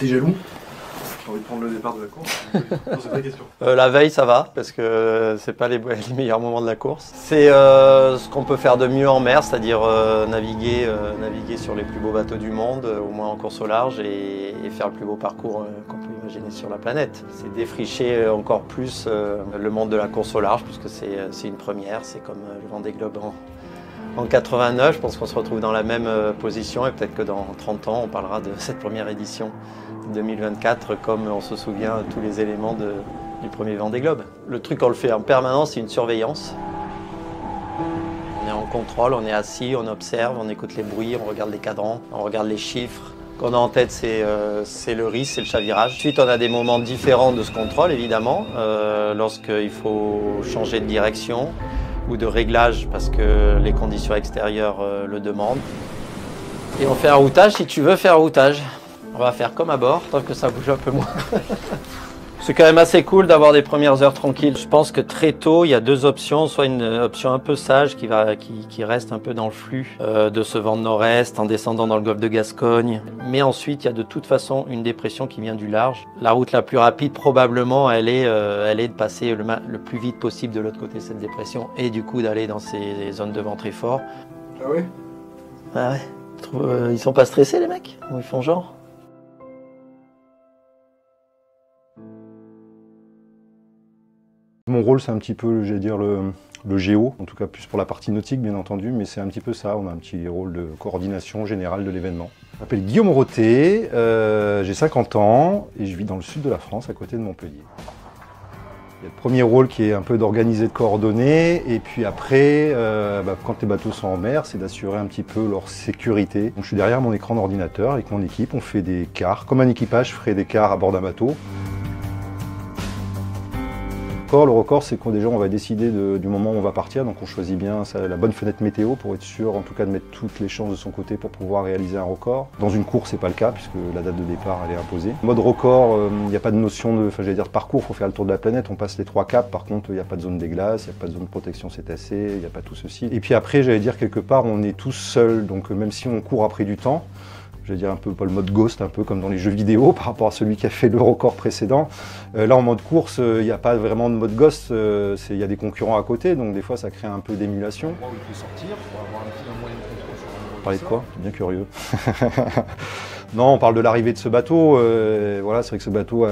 T'es jaloux? J'ai envie de prendre le départ de la course. Non, c'est vraie question. La veille, ça va, parce que c'est pas les meilleurs moments de la course. C'est ce qu'on peut faire de mieux en mer, c'est-à-dire naviguer sur les plus beaux bateaux du monde, au moins en course au large, et faire le plus beau parcours qu'on peut imaginer sur la planète. C'est défricher encore plus le monde de la course au large, puisque c'est une première, c'est comme le Vendée Globe en 89. Je pense qu'on se retrouve dans la même position, et peut-être que dans 30 ans, on parlera de cette première édition 2024, comme on se souvient de tous les éléments du premier Vendée Globe. Le truc qu'on le fait en permanence, c'est une surveillance. On est en contrôle, on est assis, on observe, on écoute les bruits, on regarde les cadrans, on regarde les chiffres. Ce qu'on a en tête, c'est le risque, c'est le chavirage. Ensuite, on a des moments différents de ce contrôle, évidemment, lorsqu'il faut changer de direction ou de réglage parce que les conditions extérieures le demandent. Et on fait un routage si tu veux faire un routage. On va faire comme à bord, tant que ça bouge un peu moins. C'est quand même assez cool d'avoir des premières heures tranquilles. Je pense que très tôt, il y a deux options. Soit une option un peu sage qui reste un peu dans le flux de ce vent de nord-est en descendant dans le golfe de Gascogne. Mais ensuite, il y a de toute façon une dépression qui vient du large. La route la plus rapide, probablement, elle est de passer le plus vite possible de l'autre côté de cette dépression et du coup d'aller dans ces zones de vent très fort. Ah ouais? Ah ouais. Ils sont pas stressés, les mecs? Ou ils font genre? Mon rôle, c'est un petit peu, j'allais dire, le géo, en tout cas plus pour la partie nautique, bien entendu, mais c'est un petit peu ça, on a un petit rôle de coordination générale de l'événement. Je m'appelle Guillaume Roté, j'ai 50 ans et je vis dans le sud de la France, à côté de Montpellier. Il y a le premier rôle qui est un peu d'organiser, de coordonner, et puis après, quand les bateaux sont en mer, c'est d'assurer un petit peu leur sécurité. Donc je suis derrière mon écran d'ordinateur avec mon équipe, on fait des quarts, comme un équipage ferait des quarts à bord d'un bateau. Le record, c'est qu'on on va décider du moment où on va partir, donc on choisit bien la bonne fenêtre météo pour être sûr, en tout cas, de mettre toutes les chances de son côté pour pouvoir réaliser un record. Dans une course, c'est pas le cas, puisque la date de départ, elle est imposée. Mode record, il n'y a pas de notion de parcours, il faut faire le tour de la planète, on passe les 3 caps, par contre, il n'y a pas de zone des glaces, il n'y a pas de zone de protection cétacée, il n'y a pas tout ceci. Et puis après, j'allais dire, quelque part, on est tous seuls, donc même si on court après du temps, je vais dire un peu pas le mode ghost, un peu comme dans les jeux vidéo par rapport à celui qui a fait le record précédent. Là en mode course, il n'y a pas vraiment de mode ghost, il y a des concurrents à côté, donc des fois ça crée un peu d'émulation. Où il peut sortir pour avoir un petit moyen de contrôle sur un Parler de quoi? Je suis bien curieux. Non, on parle de l'arrivée de ce bateau. Voilà, c'est vrai que ce bateau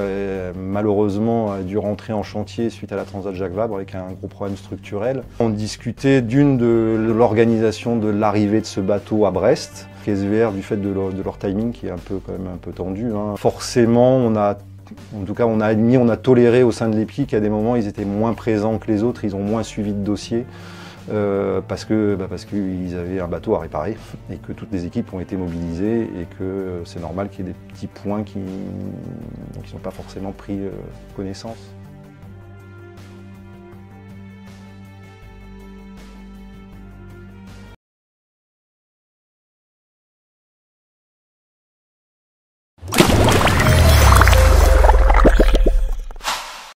malheureusement a dû rentrer en chantier suite à la Transat Jacques Vabre avec un gros problème structurel. On discutait de l'organisation de l'arrivée de ce bateau à Brest. SVR, du fait de leur timing qui est quand même un peu tendu. Hein. Forcément, on a admis, on a toléré au sein de l'EPI qu'à des moments ils étaient moins présents que les autres, ils ont moins suivi de dossiers. Parce qu'ils avaient un bateau à réparer et que toutes les équipes ont été mobilisées et que c'est normal qu'il y ait des petits points qui n'ont pas forcément pris connaissance.